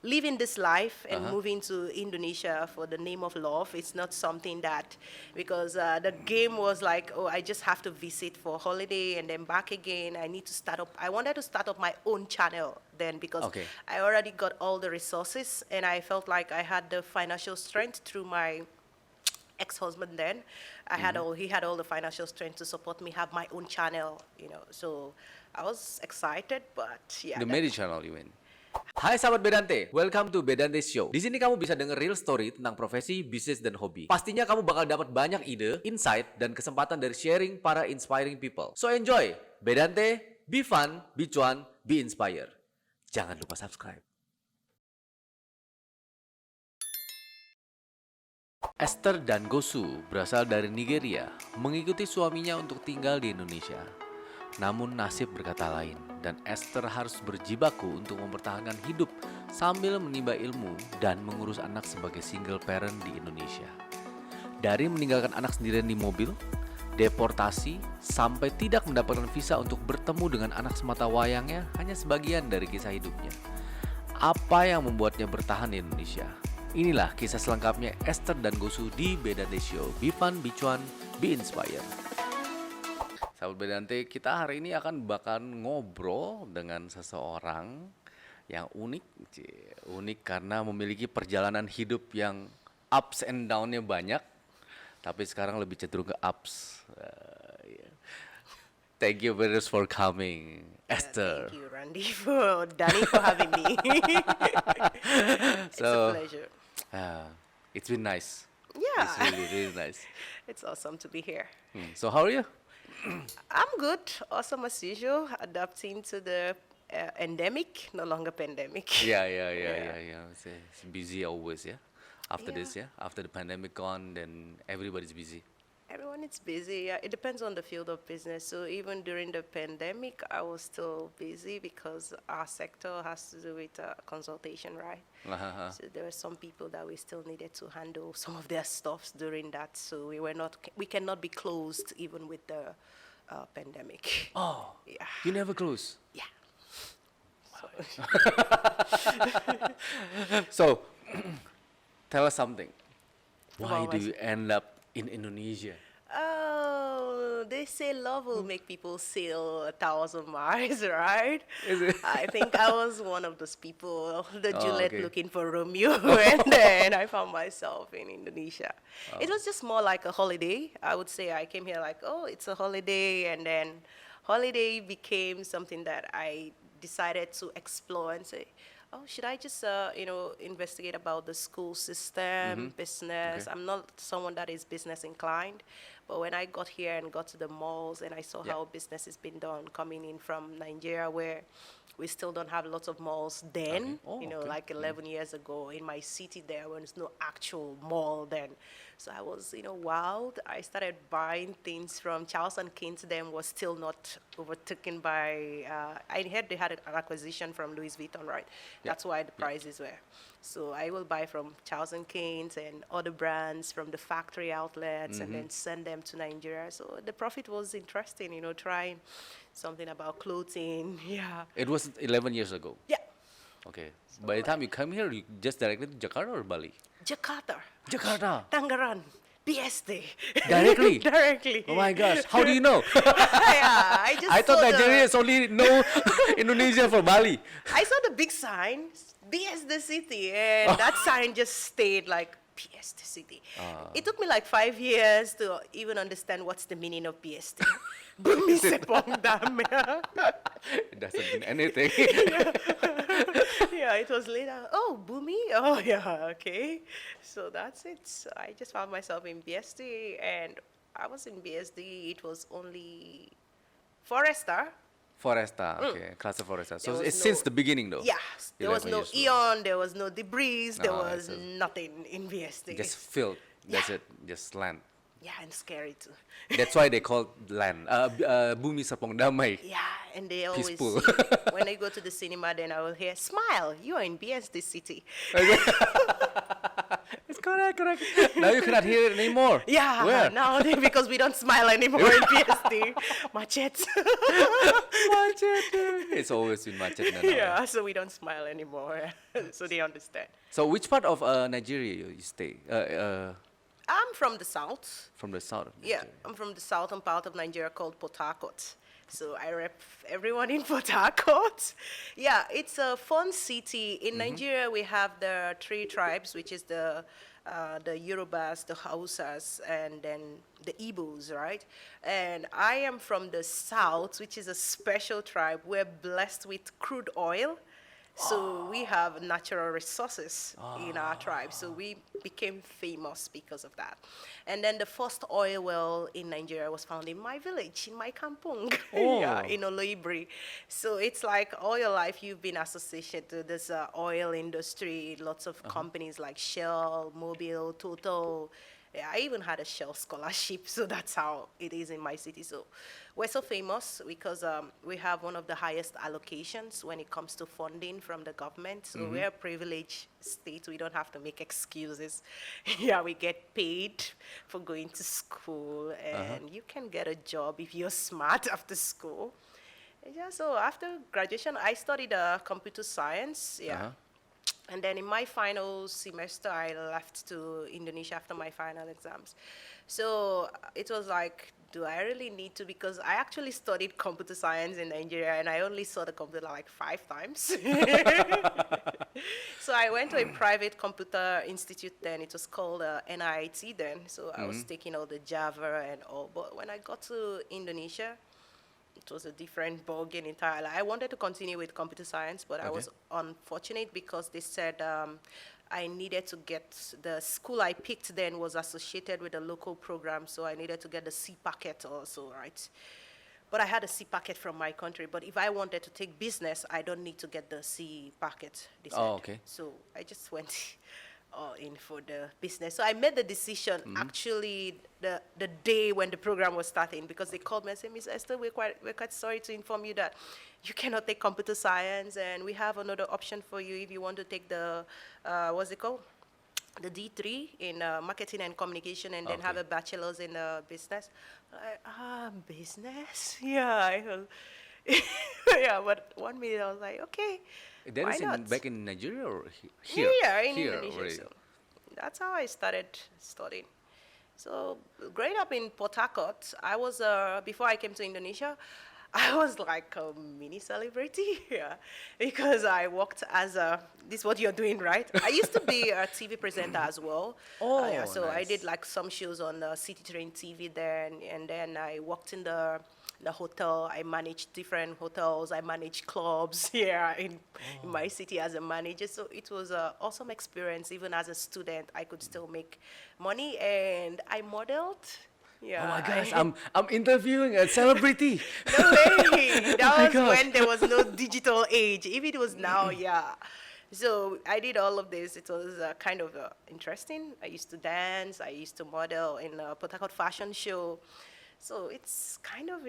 living this life and moving to Indonesia for the name of love. It's not something that, because the game was like, oh, I just have to visit for holiday and then back again. I wanted to start up my own channel then, because I already got all the resources, and I felt like I had the financial strength through my ex-husband then. He had all the financial strength to support me have my own channel, So I was excited, but yeah. The Menjadi channel, you mean? Hai sahabat Bedante, welcome to Bedante Show. Di sini kamu bisa denger real story tentang profesi, bisnis, dan hobi. Pastinya kamu bakal dapat banyak ide, insight, dan kesempatan dari sharing para inspiring people. So enjoy, Bedante, be fun, be cuan, be inspired. Jangan lupa subscribe. Esther Dangosu berasal dari Nigeria, mengikuti suaminya untuk tinggal di Indonesia. Namun nasib berkata lain, dan Esther harus berjibaku untuk mempertahankan hidup sambil menimba ilmu dan mengurus anak sebagai single parent di Indonesia. Dari meninggalkan anak sendirian di mobil, deportasi, sampai tidak mendapatkan visa untuk bertemu dengan anak semata wayangnya hanya sebagian dari kisah hidupnya. Apa yang membuatnya bertahan di Indonesia? Inilah kisah selengkapnya Esther Dangosu di Bedante Show. Be fun, be cuan, be inspired. Sahabat Bedante, kita hari ini bakal ngobrol dengan seseorang yang unik. Unik karena memiliki perjalanan hidup yang ups and down-nya banyak, tapi sekarang lebih cenderung ke ups. Thank you very much for coming, Esther. Thank you, Randy, for having me. It's a pleasure. It's been nice. Yeah. It's really, really nice. It's awesome to be here. So how are you? I'm good. Awesome as usual. Adapting to the endemic, no longer pandemic. Yeah. It's busy always, yeah? After this, yeah? After the pandemic gone, then everybody's busy. Everyone is busy. Yeah, it depends on the field of business. So even during the pandemic, I was still busy because our sector has to do with consultation, right? So there were some people that we still needed to handle some of their stuffs during that. So we cannot be closed even with the pandemic. Oh, yeah. You never close? Yeah. So, tell us something. Why About do you end up in Indonesia? Oh, they say love will make people sail 1,000 miles, right? Is it? I think I was one of those people, the Juliet okay. looking for Romeo, and then I found myself in Indonesia. It was just more like a holiday. I would say I came here like, oh, it's a holiday, and then holiday became something that I decided to explore and say, oh, should I just, investigate about the school system, business? Okay. I'm not someone that is business inclined, but when I got here and got to the malls and I saw how business has been done coming in from Nigeria, where we still don't have lots of malls then, like 11 years ago in my city there was no actual mall then. So I was, wild. I started buying things from Charles & Kings then was still not overtaken by, I heard they had an acquisition from Louis Vuitton, right? Yeah. That's why the prices were. So I will buy from Charles & Kings and other brands from the factory outlets and then send them to Nigeria. So the profit was interesting, trying something about clothing. Yeah. It was 11 years ago. Yeah. Okay. By the time you come here, you just directly to Jakarta or Bali? Jakarta. Tangerang. Tangerang. BSD. Directly? Directly. Oh my gosh. How do you know? Yeah, I thought Nigerians only know Indonesia for Bali. I saw the big sign, BSD City, and that sign just stayed like BSD City. It took me like 5 years to even understand what's the meaning of BSD. Bumi sepong dam. It doesn't mean anything. Yeah, it was later. Oh, Bumi? Oh, yeah, okay. So that's it. So I just found myself in BSD, and I was in BSD. It was only Foresta. Okay. Class of Foresta. So There it's was since no- the beginning though? Yeah, there was 11 no years old. Eon, there was no Debris, there Ah, was so- nothing in BSD. Just filled. That's Yeah. it. Just land. Yeah, and scary too. That's why they call land. Bumi Serpong Damai. Yeah, and they always, Peaceful. when I go to the cinema, then I will hear, smile, you are in BSD City. It's correct. Now you cannot hear it anymore. Yeah, Where? now because we don't smile anymore in PST. Macet. Macet. It's always been macet now. Yeah, so we don't smile anymore. So they understand. So which part of Nigeria you stay? I'm from the south. From the south of Yeah, Nigeria. I'm from the southern part of Nigeria called Port Harcourt. So I rep everyone in Port Harcourt. Yeah, it's a fun city. In Nigeria, we have the three tribes, which is the Yorubas, the Hausas, and then the Igbos, right? And I am from the south, which is a special tribe. We're blessed with crude oil. So we have natural resources in our tribe. So we became famous because of that. And then the first oil well in Nigeria was found in my village, in my kampung, yeah, in Oloibri. So it's like all your life you've been associated to this oil industry, lots of companies like Shell, Mobil, Total. Yeah, I even had a Shell scholarship, so that's how it is in my city. So we're so famous because we have one of the highest allocations when it comes to funding from the government. So we're a privileged state. We don't have to make excuses. Yeah, we get paid for going to school, and you can get a job if you're smart after school. Yeah, so after graduation, I studied computer science. Yeah. And then in my final semester, I left to Indonesia after my final exams. So it was like, do I really need to? Because I actually studied computer science in Nigeria, and I only saw the computer like 5 times. So I went to a private computer institute then. It was called NIT then. So I was taking all the Java and all. But when I got to Indonesia, it was a different ballgame entirely. I wanted to continue with computer science, but I was unfortunate because they said I needed to get, the school I picked then was associated with a local program, so I needed to get the C packet also, right? But I had a C packet from my country, but if I wanted to take business, I don't need to get the C packet, they said. Oh, okay. So I just went all in for the business. So I made the decision actually the day when the program was starting, because they called me and said, Miss Esther, we're quite sorry to inform you that you cannot take computer science, and we have another option for you if you want to take the, what's it called? The D3 in marketing and communication, and then have a bachelor's in business. Business? Yeah. Yeah, but 1 minute I was like, okay. That why is not? back in Nigeria or here? Yeah, in Here Indonesia. already. So that's how I started studying. So growing up in Port Harcourt, I was, before I came to Indonesia, I was like a mini celebrity, yeah, because I worked as a, this is what you're doing, right? I used to be a TV presenter as well. Yeah, so I did like some shows on City Train TV then, and then I worked in the hotel. I managed different hotels. I managed clubs here in my city as a manager. So it was an awesome experience. Even as a student, I could still make money, and I modeled. Yeah. Oh my gosh, I'm interviewing a celebrity. No way. That my was gosh. when there was no digital age. If it was now, yeah. So I did all of this. It was kind of interesting. I used to dance. I used to model in a Port Harcourt fashion show. So it's kind of,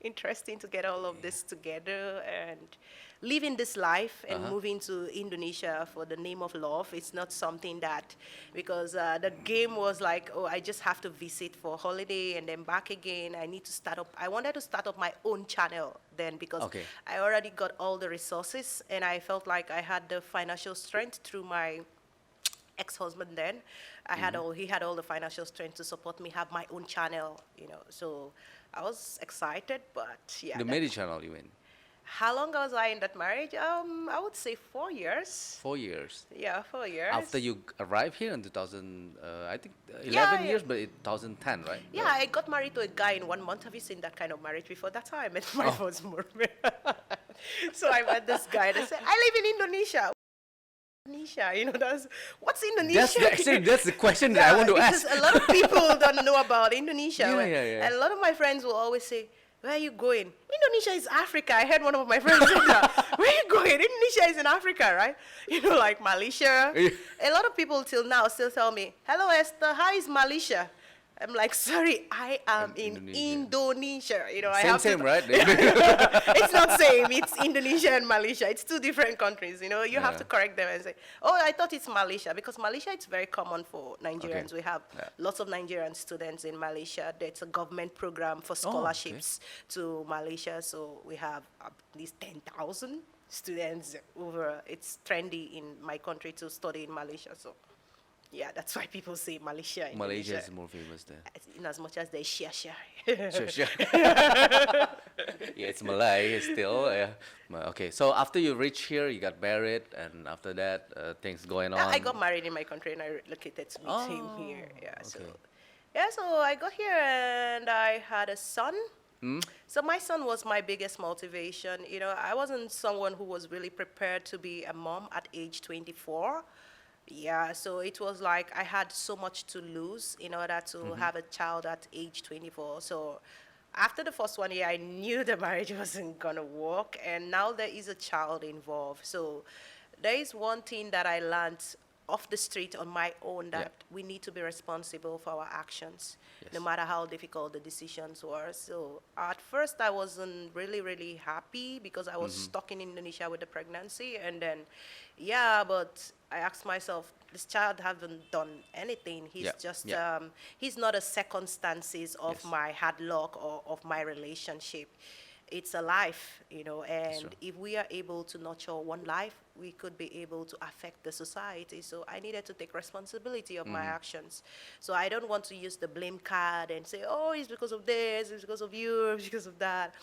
interesting to get all of this together and living this life and moving to Indonesia for the name of love. It's not something that, because the game was like, oh, I just have to visit for holiday and then back again. I need to start up. I wanted to start up my own channel then, because I already got all the resources, and I felt like I had the financial strength through my ex-husband then. He had all the financial strength to support me have my own channel, So I was excited, but yeah. The marriage channel you in? How long was I in that marriage? I would say 4 years. 4 years. Yeah, 4 years. After you arrived here in 2000, I think 11 years, but 2010, right? Yeah, I got married to a guy in 1 month. Have you seen that kind of marriage before? That's how I met my husband. So I met this guy that said, I live in Indonesia. What's Indonesia? That's the question that I want to ask. Because a lot of people don't know about Indonesia. Yeah. And a lot of my friends will always say, where are you going? Indonesia is Africa. I heard one of my friends say that. Where are you going? Indonesia is in Africa, right? Like Malaysia. A lot of people till now still tell me, hello Esther, how is Malaysia? I'm like, sorry, I am in Indonesia. I have Same, to. right? It's not same. It's Indonesia and Malaysia. It's two different countries. You have Yeah. to correct them and say, oh, I thought it's Malaysia, because Malaysia it's very common for Nigerians. We have Yeah. lots of Nigerian students in Malaysia. There's a government program for Oh, okay. scholarships to Malaysia, so we have at least 10,000 students over. It's trendy in my country to study in Malaysia, so. Yeah, that's why people say Malaysia. Malaysia Indonesia. is more famous there. In as much as they share. Sure, sure. Yeah, it's Malay still. Yeah. Okay, so after you reach here, you got married, and after that, things going on. I got married in my country and I relocated to meet him Oh, here. Yeah, so okay. so I got here and I had a son. So my son was my biggest motivation. I wasn't someone who was really prepared to be a mom at age 24. Yeah, so it was like I had so much to lose in order to have a child at age 24. So after the first 1 year, I knew the marriage wasn't going to work, and now there is a child involved. So there is one thing that I learned off the street on my own, that we need to be responsible for our actions, no matter how difficult the decisions were. So at first I wasn't really happy because I was stuck in Indonesia with the pregnancy, and then but I asked myself, this child hasn't done anything. He's just he's not a circumstances of Yes. my hard luck or of my relationship. It's a life, and true. if we are able to nurture one life, we could be able to affect the society. So I needed to take responsibility of my actions. So I don't want to use the blame card and say, oh, it's because of this, it's because of you, it's because of that.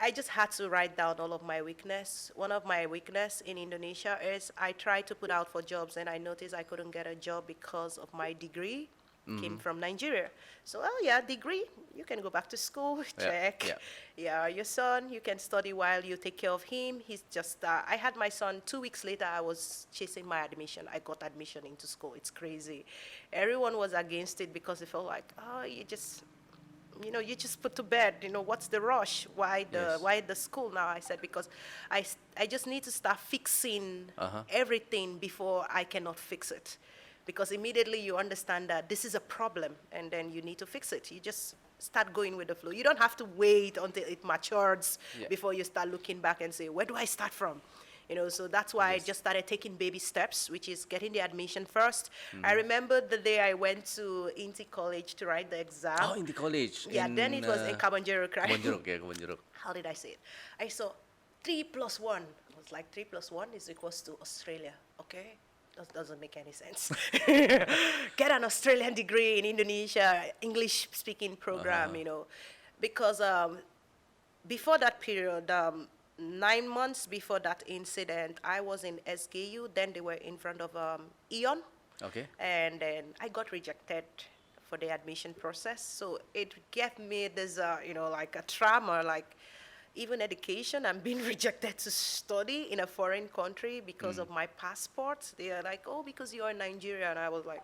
I just had to write down all of my weakness. One of my weakness in Indonesia is I tried to put out for jobs and I noticed I couldn't get a job because of my degree. Came from Nigeria. So, degree, you can go back to school, check. Your son, you can study while you take care of him. He's just, I had my son 2 weeks later, I was chasing my admission. I got admission into school. It's crazy. Everyone was against it because they felt like, oh, you just put to bed, what's the rush? Why the school now? I said, because I just need to start fixing everything before I cannot fix it. Because immediately you understand that this is a problem and then you need to fix it. You just start going with the flow. You don't have to wait until it matures before you start looking back and say, where do I start from? So that's why I just started taking baby steps, which is getting the admission first. I remember the day I went to Inti College to write the exam. Oh, in the college. Yeah, then it was in Kabanjeruk, right? Kabanjeruk. How did I say it? I saw 3 plus 1. I was like, 3 plus 1 is equals to Australia, okay? That doesn't make any sense. Get an Australian degree in Indonesia, English-speaking program, because before that period, 9 months before that incident, I was in SKU. Then they were in front of Eon. Okay. And then I got rejected for the admission process. So it gave me this, like a trauma, like even education. I'm being rejected to study in a foreign country because of my passport. They are like, oh, because you're in Nigeria. And I was like,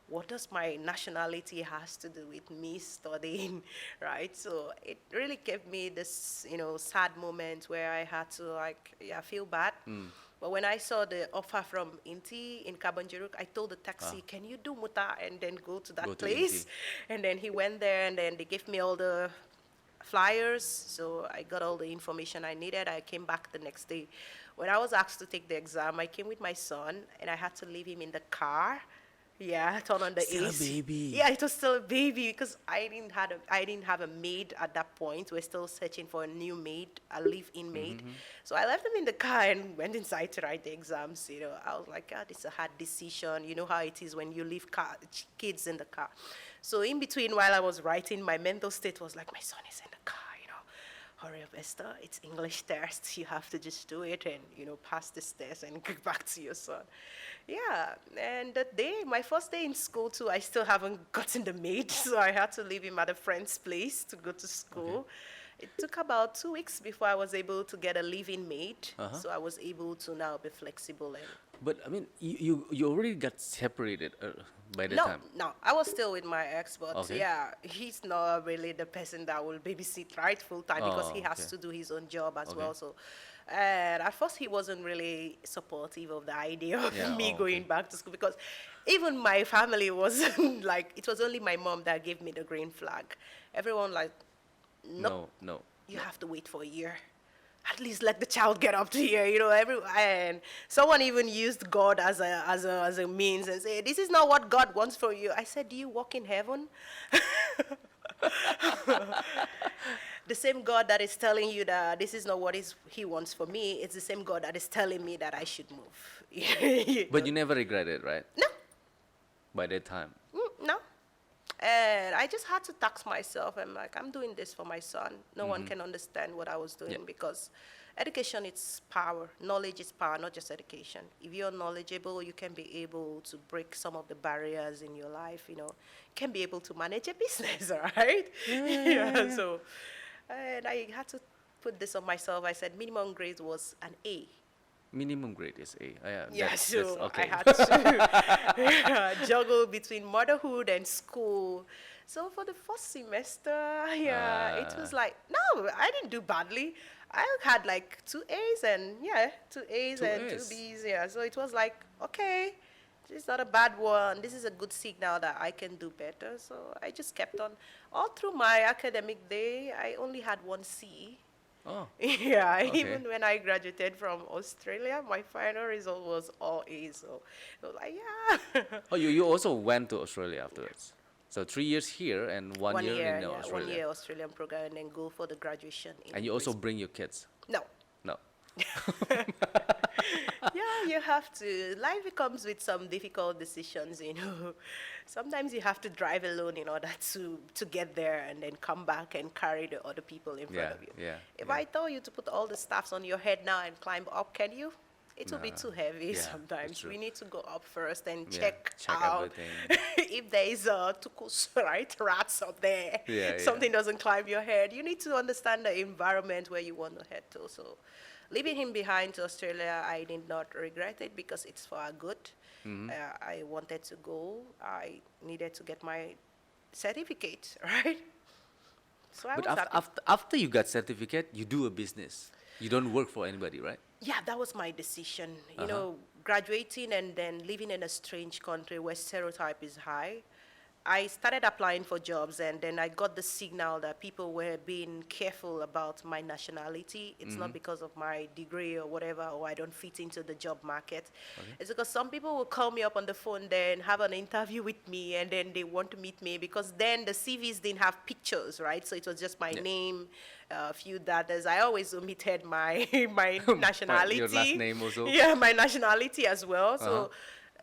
what does my nationality has to do with me studying, right? So it really gave me this, sad moment where I had to feel bad. But when I saw the offer from Inti in Kabanjeruk, I told the taxi, can you do muta and then go to that place? And then he went there and then they gave me all the flyers. So I got all the information I needed. I came back the next day. When I was asked to take the exam, I came with my son and I had to leave him in the car. Yeah, turn on the Still a AC. baby. Yeah, it was still a baby because I didn't have a maid at that point. We're still searching for a new maid, a live-in maid. So I left him in the car and went inside to write the exams. I was like, God, it's a hard decision. You know how it is when you leave kids in the car. So in between, while I was writing, my mental state was like, my son is in the car. Hurry up, Esther. It's English test. You have to just do it and, pass this test and go back to your son. Yeah, and that day, my first day in school too, I still haven't gotten the maid, so I had to leave him at a friend's place to go to school. It took about 2 weeks before I was able to get a live-in maid, so I was able to now be flexible. But I mean, you already got separated by the time. No, I was still with my ex, but he's not really the person that will babysit right full time because he has to do his own job as well. So And at first, he wasn't really supportive of the idea of Yeah, me oh, going okay. back to school because even my family wasn't like, it was only my mom that gave me the green flag. Everyone, like, nope, No, no, you no. have to wait for a year. At least let the child get up to here, and someone even used God as a means and say, this is not what God wants for you. I said, do you walk in heaven? The same God that is telling you that this is not what he wants for me, it's the same God that is telling me that I should move. But you never regret it, right? No, By that time. no. And I just had to tax myself. I'm like, I'm doing this for my son. No one can understand what I was doing Yeah. because education is power. Knowledge is power, not just education. If you're knowledgeable, you can be able to break some of the barriers in your life, You can be able to manage a business, all right? Yeah, so, and I had to put this on myself. I said minimum grade was an A. Minimum grade is A. Yeah, Yeah, that's so okay. I had to juggle between motherhood and school. So for the first semester, yeah, it was like, no, I didn't do badly. I had like 2 A's and two A's Two and two A's. B's. Yeah, so it was like, okay, this is not a bad one. This is a good signal that I can do better. So I just kept on. All through my academic day, I only had one C. Oh, Yeah, okay. even when I graduated from Australia, my final result was all A's. So it was like, yeah. Oh, you also went to Australia afterwards. So 3 years here and one, One year year, in yeah, Australia. 1 year Australian program and then go for the graduation in And you also Brisbane. bring your kids. No. No. Yeah, you have to. Life comes with some difficult decisions. Sometimes you have to drive alone in order to get there and then come back and carry the other people in front Yeah, of you. yeah, If yeah. I told you to put all the stuffs on your head now and climb up, can you? It will be Nah, too heavy yeah, that's sometimes. true. We need to go up first and Yeah, check check out everything. if there is tukus, right? Rats up there. Yeah, yeah. Something doesn't climb your head. You need to understand the environment where you want to head to. So leaving him behind to Australia, I did not regret it because it's for our good. I wanted to go. I needed to get my certificate, right? So I But was happy. after you got certificate, you do a business. You don't work for anybody, right? Yeah, that was my decision. Uh-huh. Graduating and then living in a strange country where stereotype is high. I started applying for jobs and then I got the signal that people were being careful about my nationality. It's not because of my degree or whatever, or I don't fit into the job market. It's because some people will call me up on the phone then have an interview with me and then they want to meet me because then the CVs didn't have pictures, right? So it was just my Yeah. name, a few datas. I always omitted my my Your nationality. last name also? Yeah, my nationality as well. Uh-huh. So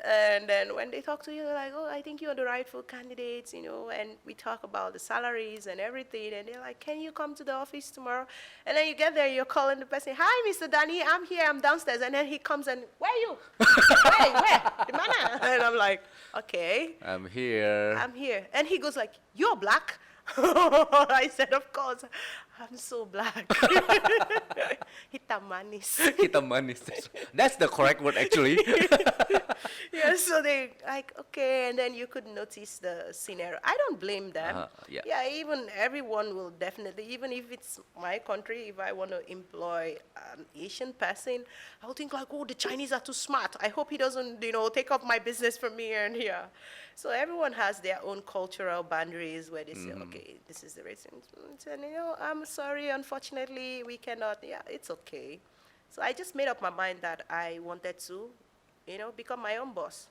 and then when they talk to you, they're like, oh, I think you're the rightful candidates, and we talk about the salaries and everything. And they're like, can you come to the office tomorrow? And then you get there, you're calling the person, hi, Mr. Danny, I'm here, I'm downstairs. And then he comes and, where are you? Where? The mana? And I'm like, okay, I'm here. I'm here. And he goes like, you're black? I said, of course, I'm so black. Hitam manis. Hitam manis. That's the correct word, actually. Yeah, so they like, okay, and then you could notice the scenario. I don't blame them. Yeah. Even everyone will definitely, even if it's my country, if I want to employ an Asian person, I'll think like, oh, the Chinese are too smart. I hope he doesn't, take up my business from me and here. So everyone has their own cultural boundaries where they say, okay, this is the reason. And, I'm sorry, unfortunately, we cannot. Yeah, it's okay. So I just made up my mind that I wanted to, become my own boss.